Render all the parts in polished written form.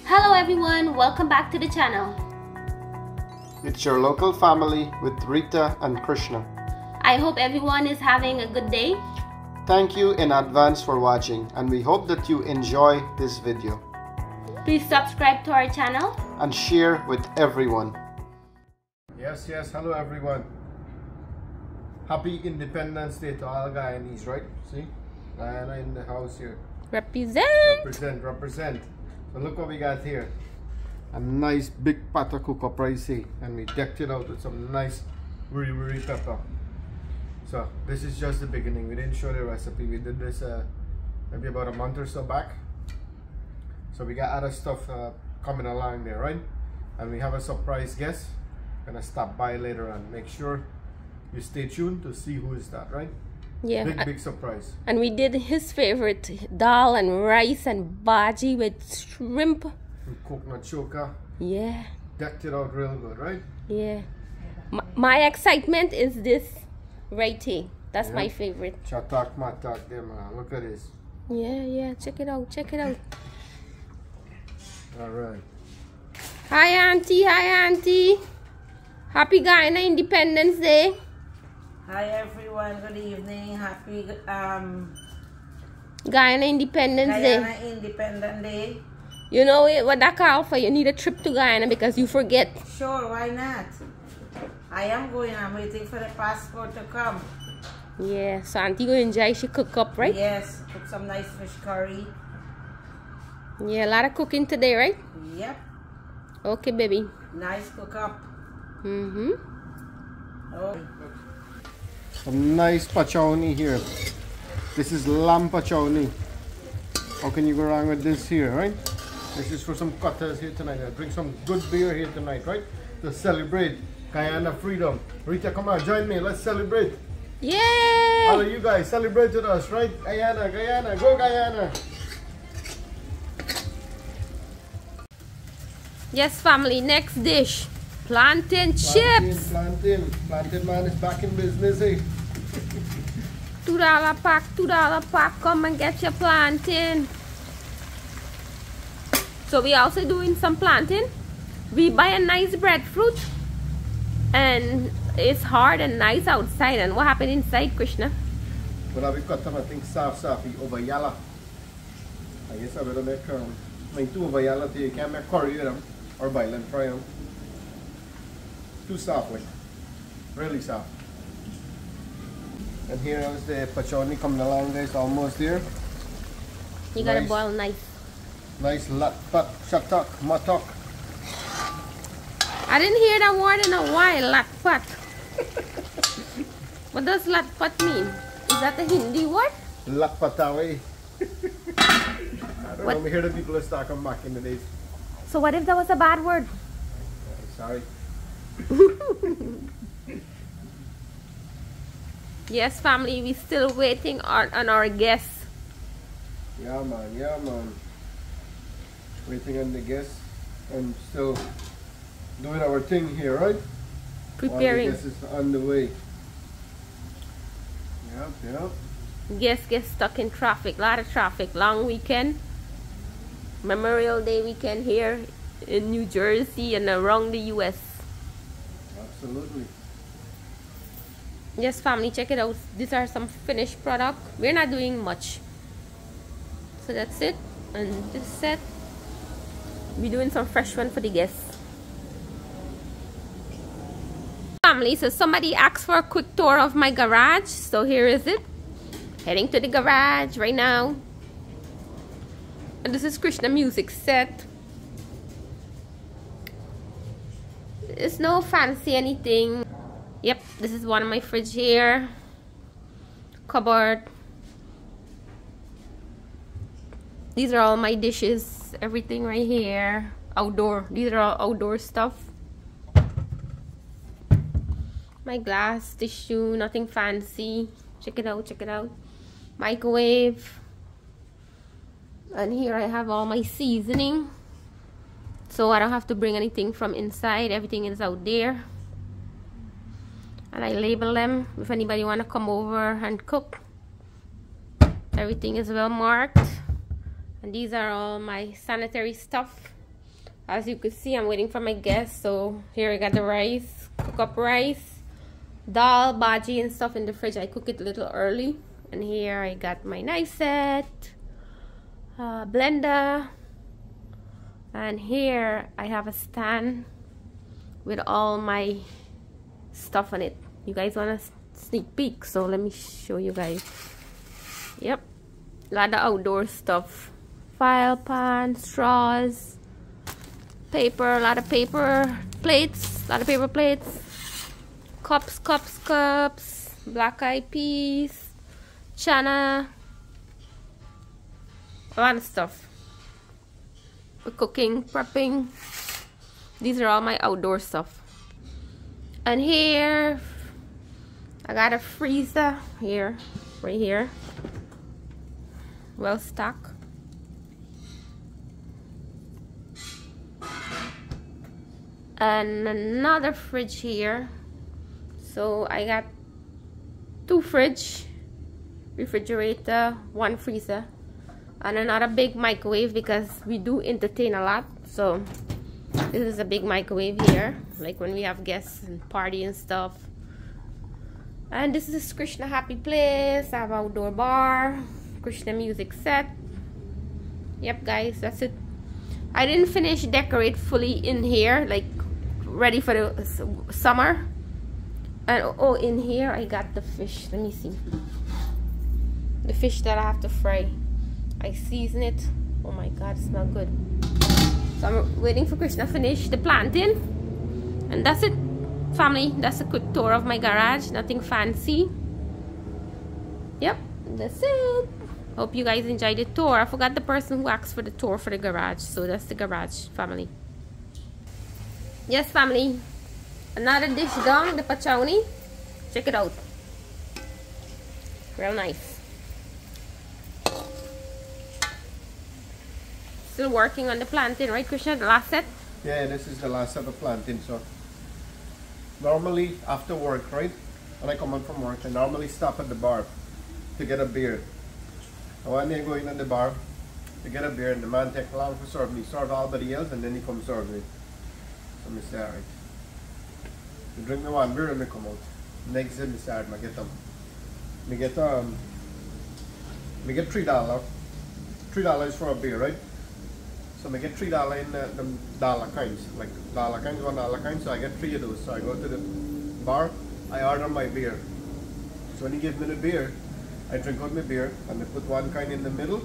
Hello everyone, welcome back to the channel. It's your local family with Rita and Krishna. I hope everyone is having a good day. Thank you in advance for watching, and we hope that you enjoy this video. Please subscribe to our channel And share with everyone. Yes, hello everyone. Happy Independence Day to all Guyanese, right? See? Guyana in the house here. Represent. So look what we got here. A nice big pot of cook-up rice, and we decked it out with some nice wiri pepper. So this is just the beginning. We didn't show the recipe. We did this maybe about a month or so back. So we got other stuff coming along there, right? And we have a surprise guest gonna stop by later on. Make sure you stay tuned to see who is that, right? Yeah, big surprise. And we did his favorite dal and rice and bhaji with shrimp and coconut choka. Yeah, Decked it out real good, right? Yeah, my excitement is this right here. That's my favorite. Chatak matak there, man. Look at this. Yeah, check it out. All right. Hi auntie. Happy Guyana Independence Day. Hi everyone, good evening. Happy Guyana Independence Day. Guyana Independence Day. You know what that call for? You need a trip to Guyana because you forget. Sure, why not? I am going. I'm waiting for the passport to come. Yeah, so auntie going to enjoy she cook up, right? Yes, cook some nice fish curry. Yeah, a lot of cooking today, right? Yep. Okay, baby. Nice cook up. Oh. Some nice Pachownie here. This is lamb Pachownie. How can you go wrong with this here, right? This is for some cutters here tonight. I'll drink some good beer here tonight, right? To celebrate Guyana freedom. Rita, come on, join me. Let's celebrate. Yay! All of you guys celebrate with us, right? Guyana, go Guyana. Yes, family. Next dish. Plantain chips. Plantin man is back in business, eh? $2 pack. Come and get your plantain. So we also doing some plantain. We buy a nice breadfruit, and it's hard and nice outside. And what happened inside, Krishna? Well, we cut them, I think, soft over yalla. I guess I better make two over yalla. You can't make curry with them or boil and fry them. Too soft, like really soft. And here is the Pachownie coming along, guys, almost here. You gotta boil nice. Nice latpat, shatak, matok. I didn't hear that word in a while, latpat. What does latpat mean? Is that a Hindi word? Latpatawe. I don't know, we hear the people are talking back in the days. So what if that was a bad word? Sorry. Yes, family, we still waiting on our guests. Yeah, man. Waiting on the guests and still doing our thing here, right? Preparing. While the guest is on the way. Yep. Guests get stuck in traffic, lot of traffic. Long weekend, Memorial Day weekend here in New Jersey and around the US. Absolutely. Yes, family, check it out. These are some finished product. We're not doing much. So that's it. And this set, we're doing some fresh one for the guests. Family, so somebody asked for a quick tour of my garage. So here is it. Heading to the garage right now. And this is Krishna music set. It's no fancy anything. Yep, this is one of my fridge here. Cupboard. These are all my dishes. Everything right here. Outdoor. These are all outdoor stuff. My glass, tissue, nothing fancy. Check it out. Microwave. And here I have all my seasoning. So I don't have to bring anything from inside. Everything is out there. And I label them if anybody want to come over and cook. Everything is well marked. And these are all my sanitary stuff. As you can see, I'm waiting for my guests. So here I got the rice, cook up rice, dal, bhaji and stuff in the fridge. I cook it a little early. And here I got my knife set, blender, and here I have a stand with all my stuff on it. You guys want a sneak peek? So let me show you guys. Yep, a lot of outdoor stuff. File pan, straws, paper, a lot of paper plates, cups, black eyed peas, chana, a lot of stuff for cooking, prepping. These are all my outdoor stuff. And here I got a freezer here, right here, well stocked. And another fridge here. So I got 2 fridge, refrigerator, 1 freezer, and another big microwave because we do entertain a lot. So this is a big microwave here, like when we have guests and party and stuff. And this is Krishna happy place. I have outdoor bar, Krishna music set. Yep guys, that's it. I didn't finish decorate fully in here, like ready for the summer. And oh, in here I got the fish. Let me see. The fish that I have to fry. I season it. Oh my god, it smells good. So I'm waiting for Krishna to finish the planting. And that's it, family. That's a quick tour of my garage. Nothing fancy. Yep, that's it. Hope you guys enjoyed the tour. I forgot the person who asked for the tour for the garage. So that's the garage, family. Yes, family. Another dish done, the Pachownie. Check it out. Real nice. Still working on the plantain, right, Krishna? The last set? Yeah, this is the last set of plantain. So normally after work, right? When I come home from work, I normally stop at the bar to get a beer. And one day I go in at the bar to get a beer, and the man takes long to serve me. Serve everybody else, and then he comes serve me. So I say, alright. You drink me 1 beer and I come out. Next day I start, I get them. I get $3. $3 for a beer, right? So I get $3 in the dollar kinds, like dollar kinds, $1 kinds. So I get 3 of those. So I go to the bar, I order my beer. So when he gives me the beer, I drink out my beer, and I put 1 kind in the middle,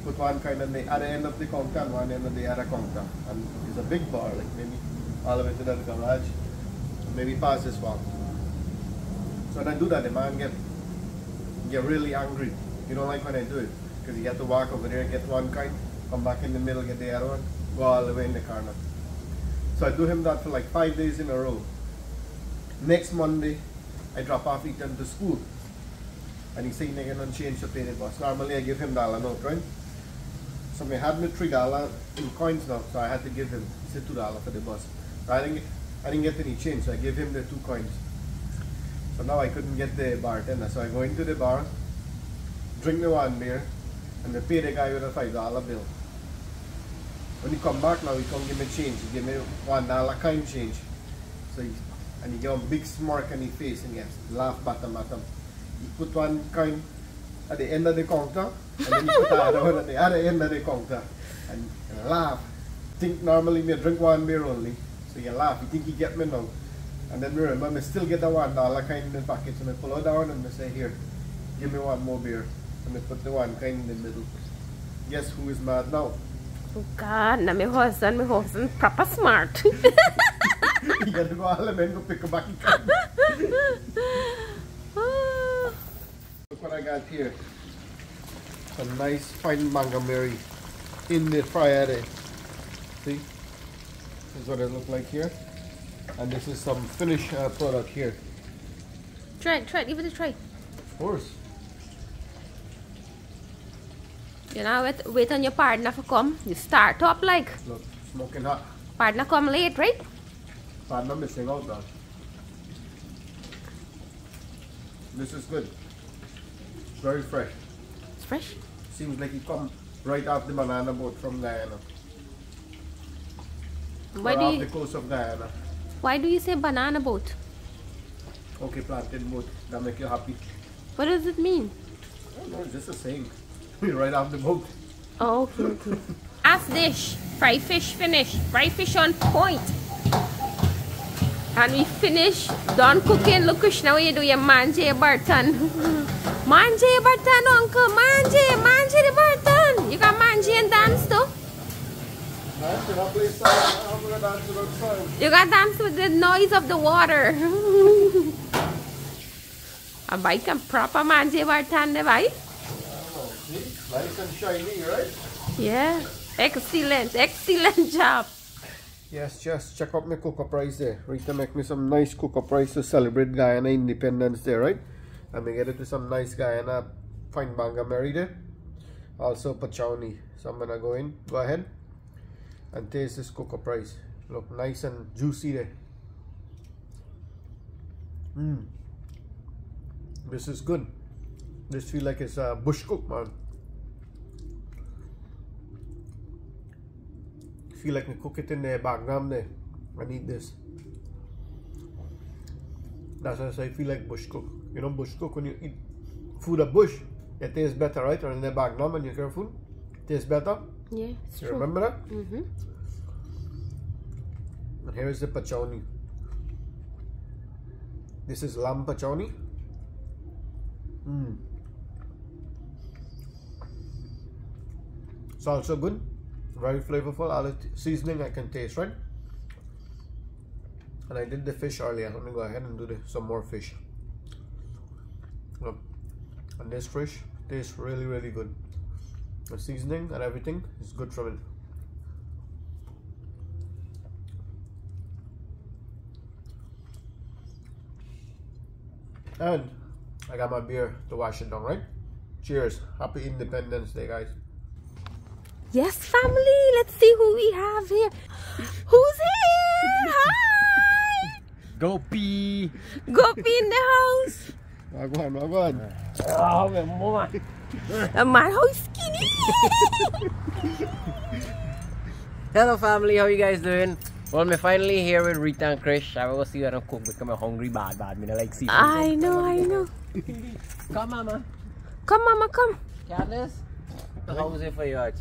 put 1 kind at the other end of the counter and 1 end of the other counter. And it's a big bar, like maybe all the way to the garage, maybe past this one. So when I do that, the man get really angry. He don't like when I do it, because you have to walk over there, get 1 kind, come back in the middle, get the other one, go all the way in the corner. So I do him that for like 5 days in a row. Next Monday, I drop off Ethan to school, and he's saying they're gonna change to pay the bus. Normally I give him $1 note, right? So I had me $3 in coins now, so I had to give him, he said $2 for the bus. So I didn't get any change, so I gave him the 2 coins. So now I couldn't get the bartender, so I go into the bar, drink the 1 beer, and I pay the guy with a $5 bill. When he come back now, he come give me change. He give me $1 coin change. So and he give a big smirk on his face and he laugh bottom at him. He put 1 coin at the end of the counter, and then he put the other one at the other end of the counter, and laugh. Think normally me drink 1 beer only, so you laugh. You think he get me now, and then remember me still get the $1 coin in the pocket, so I pull it down and I say, here, give me 1 more beer, and I put the 1 coin in the middle. Guess who is mad now? Oh God, now my husband proper smart. You gotta go all the men go pick a back. Look what I got here. Some nice fine Banga berry in the fryer there. See? This is what it looks like here. And this is some finished product here. Try it, give it a try. Of course. You know, wait on your partner to come. You start up like. Look, smoking hot. Partner come late, right? Partner missing out now. This is good. Very fresh. It's fresh. Seems like it come right off the banana boat from Guyana. Why do off you, the coast of Guyana. why do you say banana boat? Okay, Plantin boat. That make you happy. What does it mean? No, it's just a saying. Right off the boat. Oh, okay, okay. Last dish. Fried fish finished. Fried fish on point. And we finish. Done cooking. Look, Krishna, what you do? You manje bartan. Manje bartan, uncle. Manje the bartan. You got manje and dance too? You got dance with the noise of the water. A bike and proper manje bartan, right? Nice and shiny, right? Yeah. Excellent job. Yes, just check out my cook-up rice there. Rita make me some nice cook-up rice to celebrate Guyana Independence Day, right? And we get it to some nice Guyana fine Banga Mary there. Also Pachownie. So I'm gonna go ahead and taste this cook-up rice. Look nice and juicy there. This is good. This feel like it's a bush cook, man. Feel like we cook it in the Banga there and eat this. That's why I feel like bush cook. You know, bush cook, when you eat food at bush, it tastes better, right? Or in the Banga when you cook food, it tastes better. Yeah, it's You true. remember that? Mm-hmm. And here is the Pachownie. This is lamb Pachownie. It's also good. Very flavorful. All the seasoning I can taste, right? And I did the fish earlier. Let me go ahead and do some more fish. Look, and this fish tastes really, really good. The seasoning and everything is good from it. And I got my beer to wash it down, right? Cheers. Happy Independence Day, guys. Yes, family. Let's see who we have here. Who's here? Hi. Gopi! Gopi in the house. Wagwan. Oh, my mama! A man who's skinny. Hello family, how you guys doing? Well, me finally here with Rita and Krish. I will see what I cook because I'm hungry bad. Me like seafood. I know. Come mama. Come, mama, come. Candace? The house here for you.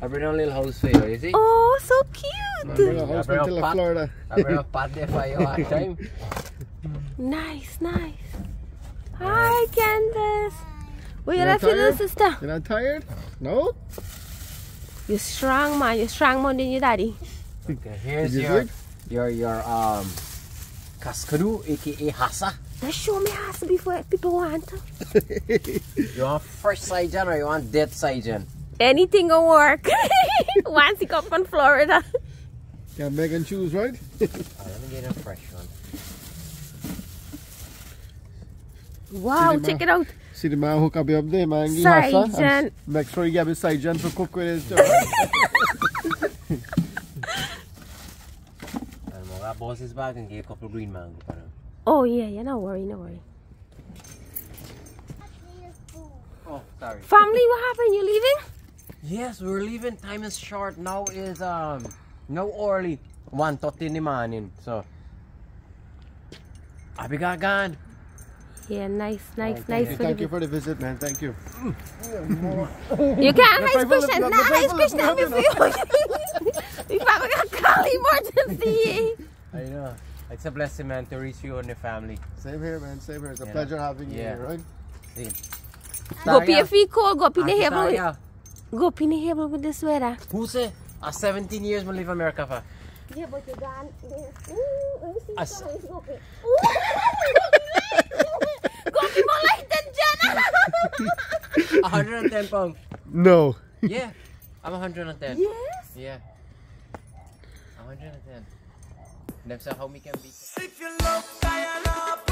I bring a little house for you, you see? Oh, so cute. Bring a house until Florida. I bring a pot there for you one time. Nice. Hi, Candace. Where you You're left your little tired? sister? You're not tired? No? You're strong, man. You're strong more than your daddy. Okay, here's Did you your kaskadu, aka hasa. Now show me how to before people want to. You want fresh Saijan or you want dead Saijan? Anything will work. Once you come from Florida. Can't make and choose, right? Let me get a fresh one. Wow, check it out. See the man who can be up there, man. Saijan. Make sure you get his Saijan to cook with his too, right? And my boss is back and get a couple of green mango for him. Oh yeah, no worry. Oh, sorry. Family, what happened? You leaving? Yes, we're leaving. Time is short. Now is no early 1:30 in the morning. So I be gone. Yeah, nice Thank you for the visit, man. Thank you. You can't high Christian. Not high Christian before you. We probably got call emergency. I know. It's a blessing, man, to reach you and your family. Same here, man. Same here. It's a Yeah. pleasure having you Yeah. here, right? See. Gopi, if you cold, Gopi the Taria. hable. Gopi the hable with the sweater. Who say? 17 years I live in America for. Yeah, but you gone. As- Gopi. Gopi more like than Jenna. 110 pounds. No. Yeah, I'm 110. Yes. Yeah, 110. Never saw how me can beat. If you love Guyana,